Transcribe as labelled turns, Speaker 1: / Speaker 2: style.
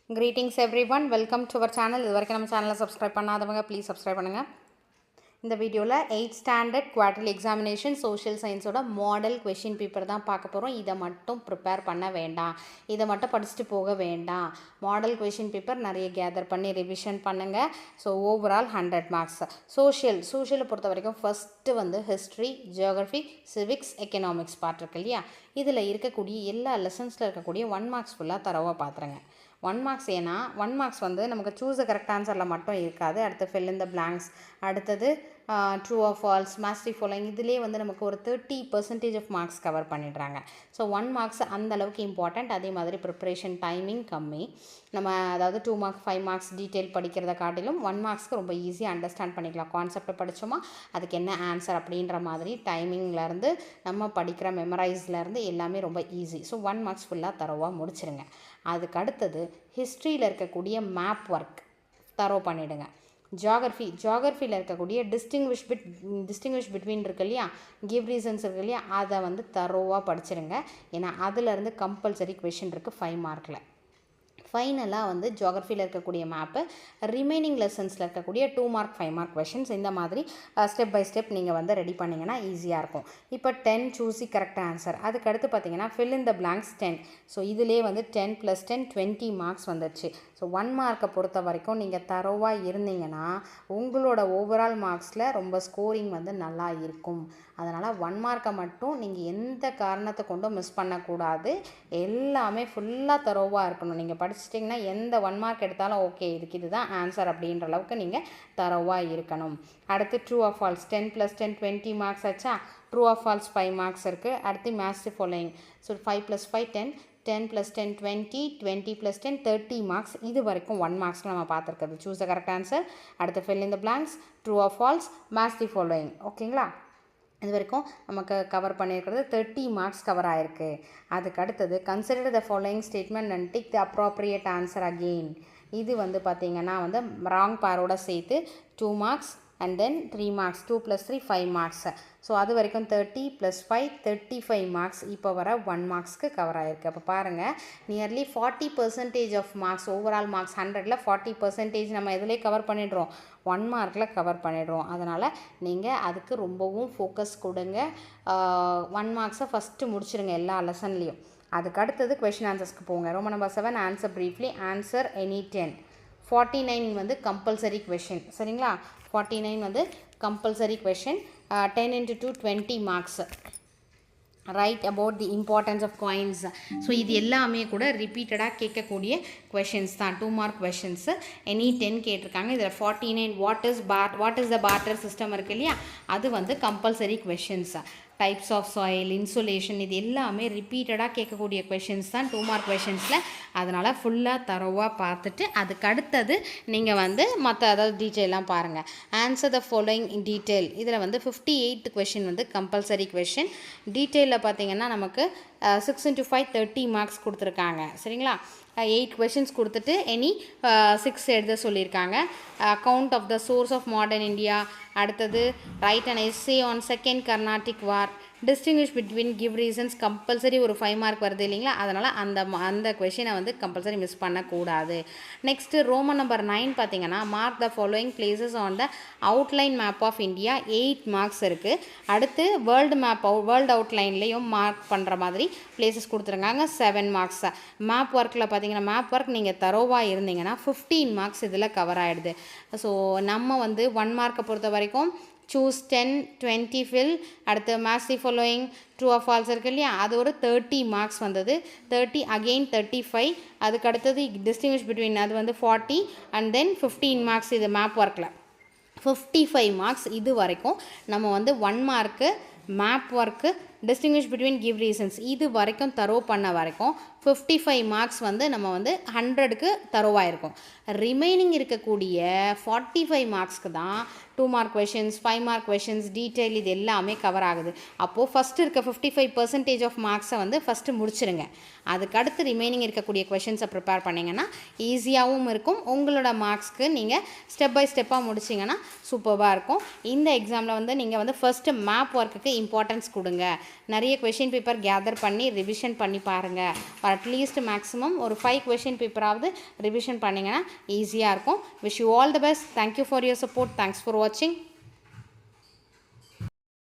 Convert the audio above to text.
Speaker 1: Greetings everyone, welcome to our channel. இதுவரைக்கும் நம்ம சேனலை சப்ஸ்கிரைப் பண்ணாதவங்க ப்ளீஸ் சப்ஸ்கிரைப் பண்ணுங்கள். இந்த வீடியோவில் 8th standard quarterly examination social சயின்ஸோட மாடல் கொஷின் பேப்பர் தான் பார்க்க போகிறோம். இதை மட்டும் ப்ரிப்பேர் பண்ண வேண்டாம், இதை மட்டும் படிச்சுட்டு போக வேண்டாம். மாடல் கொஷின் பேப்பர் நிறைய கேதர் பண்ணி ரிவிஷன் பண்ணுங்கள். So overall 100 marks. சோஷியலை பொறுத்த வரைக்கும் ஃபஸ்ட்டு வந்து history, geography, civics, economics part இருக்கு இல்லையா, இதில் இருக்கக்கூடிய எல்லா லெசன்ஸில் இருக்கக்கூடிய 1 மார்க்ஸ் ஃபுல்லாக தரவாக பார்த்துருங்க. 1 மார்க்ஸ் ஏன்னா 1 மார்க்ஸ் வந்து நமக்கு சூஸ் த கரெக்ட் ஆன்சரில் மட்டும் இருக்காது. அடுத்து ஃபில் இன் த பிளாங்க்ஸ், அடுத்தது true or false, match the following, இதிலே வந்து நமக்கு ஒரு 30% ஆஃப் மார்க்ஸ் கவர் பண்ணிடுறாங்க. ஸோ 1 மார்க்ஸ் அந்த அளவுக்கு இம்பார்ட்டண்ட். அதே மாதிரி ப்ரிப்ரேஷன் டைமிங் கம்மி. நம்ம அதாவது 2 மார்க்ஸ் 5 மார்க்ஸ் டீட்டெயில் படிக்கிறத காட்டிலும் 1 மார்க்ஸ்க்கு ரொம்ப ஈஸியாக அண்டர்ஸ்டாண்ட் பண்ணிக்கலாம். கான்செப்டை படித்தோமா அதுக்கு என்ன ஆன்சர் அப்படின்ற மாதிரி டைமிங்லேருந்து நம்ம படிக்கிற மெமரைஸ்லேருந்து எல்லாமே ரொம்ப ஈஸி. ஸோ 1 மார்க்ஸ் ஃபுல்லாக தரோவாக முடிச்சிருங்க. அதுக்கு அடுத்தது ஹிஸ்ட்ரியில் இருக்கக்கூடிய மேப் ஒர்க் தரோ பண்ணிவிடுங்க. ஜியாகிரஃபியில் இருக்கக்கூடிய டிஸ்டிங்விஷ் பிட்வீன் இருக்கு இல்லையா, கிவ் ரீசன்ஸ் இருக்கு இல்லையா, அதை வந்து தரோவாக படிச்சிருங்க. ஏன்னா அதிலேருந்து கம்பல்சரி கொஷின் இருக்குது 5 மார்க்கில். ஃபைனலாக வந்து ஜியாகிரஃபியில் இருக்கக்கூடிய மேப்பு, ரிமைனிங் லெசன்ஸில் இருக்கக்கூடிய 2 மார்க் 5 மார்க் கொஷின்ஸ், இந்த மாதிரி ஸ்டெப் பை ஸ்டெப் நீங்கள் வந்து ரெடி பண்ணிங்கன்னா ஈஸியாக இருக்கும். இப்போ 10 சூஸி கரெக்ட் ஆன்சர். அதுக்கடுத்து பார்த்தீங்கன்னா fill in the blanks 10. So இதிலே வந்து 10 + 10 20 மார்க்ஸ் வந்துடுச்சு. ஸோ 1 மார்க்கை பொறுத்த வரைக்கும் நீங்கள் தரோவாக இருந்தீங்கன்னா உங்களோட ஓவரால் மார்க்ஸில் ரொம்ப ஸ்கோரிங் வந்து நல்லா இருக்கும். அதனால் 1 மார்க்கை மட்டும் நீங்கள் எந்த காரணத்தை கொண்டும் மிஸ் பண்ணக்கூடாது. எல்லாமே ஃபுல்லாக தரோவாக இருக்கணும். நீங்கள் படிச்சிட்டிங்கன்னா எந்த 1 மார்க் எடுத்தாலும் ஓகே இதுதான் ஆன்சர் அப்படின்ற அளவுக்கு நீங்கள் தரோவாக இருக்கணும். அடுத்து ட்ரூ ஆர் ஃபால்ஸ், 10 + 10 20 மார்க்ஸ் ஆச்சா. ட்ரூ ஆர் ஃபால்ஸ் 5 மார்க்ஸ் இருக்குது. அடுத்து மாஸ்டரி ஃபாலோயிங். So 5 + 5 10, 10 + 10 20, 20 + 10 30 marks. இது வரைக்கும் 1 மார்க்ஸில் நம்ம பார்த்துருக்கிறது. Choose the correct answer. அடுத்து fill in the blanks, true or false, match the following. ஓகேங்களா, இது வரைக்கும் நமக்கு கவர் பண்ணியிருக்கிறது 30 மார்க்ஸ் கவர் ஆகிருக்கு. அதுக்கு அடுத்தது consider the following statement and tick the appropriate answer again. இது வந்து பார்த்திங்கன்னா வந்து ராங் பாரோட சேர்த்து 2 marks and then 3 marks, 2 + 3 5 marks. So அது வரைக்கும் 30 + 5 35 மார்க்ஸ். இப்போ வர 1 மார்க்ஸ்க்கு கவர் ஆகிருக்கு. அப்போ பாருங்கள், nearly 40% of marks, overall marks 100ல் 40% நம்ம இதிலே கவர் பண்ணிடுறோம், 1 மார்க்கில் கவர் பண்ணிடுறோம். அதனால் நீங்கள் அதுக்கு ரொம்பவும் ஃபோக்கஸ் கொடுங்க. 1 மார்க்ஸை ஃபஸ்ட்டு முடிச்சிருங்க எல்லா லெசன்லேயும். அதுக்கு அடுத்தது கொஷின் ஆன்சர்ஸ்க்கு போங்க. Roman number 7 answer briefly, answer any 10. 49 வந்து கம்பல்சரி கொஷின். சரிங்களா, 49 வந்து compulsory question. 10 × 2 20 marks. Write about the importance of coins. So இது எல்லாமே கூட ரிப்பீட்டடாக கேட்கக்கூடிய கொஷின்ஸ் தான். 2 மார்க் கொஷின்ஸு. எனி 10 கேட்டிருக்காங்க. இதில் 49 what is the barter system இருக்கு இல்லையா, அது வந்து compulsory questions. Types of soil, insulation, இது எல்லாமே ரிப்பீட்டடாக கேட்கக்கூடிய கொஷின்ஸ் தான் 2 மார்க் கொஷின்ஸில். அதனால் ஃபுல்லாக தரோவாக பார்த்துட்டு அதுக்கு அடுத்தது நீங்கள் வந்து மற்ற அதாவது டீட்டெயிலாம் பாருங்கள். Answer the following in detail. இதில் வந்து 58 கொஷின் வந்து கம்பல்சரி கொஷின். டீட்டெயிலில் பார்த்தீங்கன்னா நமக்கு 6 × 5 30 மார்க்ஸ் கொடுத்துருக்காங்க. சரிங்களா, 8 கொஷின்ஸ் கொடுத்துட்டு எனி 6 எழுத சொல்லியிருக்காங்க. Account of the source of modern India, அடுத்தது write an essay on second Carnatic war, distinguish between, give reasons, compulsory ஒரு 5 மார்க் வருது இல்லைங்களா, அதனால் அந்த கொஷினை வந்து கம்பல்சரி மிஸ் பண்ணக்கூடாது. நெக்ஸ்ட்டு ரோமன் நம்பர் 9 பார்த்தீங்கன்னா mark the following places on the outline map of India, 8 marks இருக்குது. அடுத்து வேர்ல்டு அவுட்லைன்லேயும் மார்க் பண்ணுற மாதிரி பிளேசஸ் கொடுத்துருக்காங்க, 7 மார்க்ஸ். மேப் ஒர்க்கில் பார்த்தீங்கன்னா மேப் ஒர்க் நீங்கள் தரோவாக இருந்தீங்கன்னா 15 மார்க்ஸ் இதில் கவர் ஆகிடுது. ஸோ நம்ம வந்து 1 மார்க்கை பொறுத்த வரைக்கும் சூஸ் 10 20 ஃபில், அடுத்து mastery following, true or falls இருக்குது இல்லையா, அது ஒரு 30 மார்க்ஸ் வந்தது. 30 அகெயின் 35. அதுக்கு அடுத்தது டிஸ்டிங்விஷ் பிட்வீன், அது வந்து 40 அண்ட் தென் 15 மார்க்ஸ். இது மேப் ஒர்க்கில் 55 மார்க்ஸ். இது வரைக்கும் நம்ம வந்து 1 mark map work, distinguish between, give reasons, இது வரைக்கும் தரோ பண்ண வரைக்கும் 55 மார்க்ஸ் வந்து நம்ம வந்து 100க்கு தரோவாக இருக்கும். ரிமைனிங் இருக்கக்கூடிய 45 மார்க்ஸ்க்கு தான் 2 mark questions, 5 mark questions, detail, இது எல்லாமே கவர் ஆகுது. அப்போது ஃபஸ்ட்டு இருக்க 55% ஆஃப் மார்க்ஸை வந்து ஃபஸ்ட்டு முடிச்சிருங்க. அதுக்கடுத்து ரிமைனிங் இருக்கக்கூடிய கொஷின்ஸை ப்ரிப்பேர் பண்ணிங்கன்னா ஈஸியாகவும் இருக்கும். உங்களோட மார்க்ஸ்க்கு நீங்கள் ஸ்டெப் பை ஸ்டெப்பாக முடிச்சிங்கன்னா சூப்பராக இருக்கும். இந்த எக்ஸாமில் வந்து நீங்கள் வந்து ஃபஸ்ட்டு மேப் ஒர்க்குக்கு இம்பார்ட்டன்ஸ் கொடுங்க. நிறைய கொஷின் பேப்பர் கேதர் பண்ணி ரிவிஷன் பண்ணி பாருங்கள். அட்லீஸ்ட் மேக்ஸிமம் ஒரு 5 கொஷின் பேப்பராவது ரிவிஷன் பண்ணிங்கன்னா ஈஸியாக இருக்கும். Wish you all the best. Thank you for your support. Thanks for வாட்சிங்.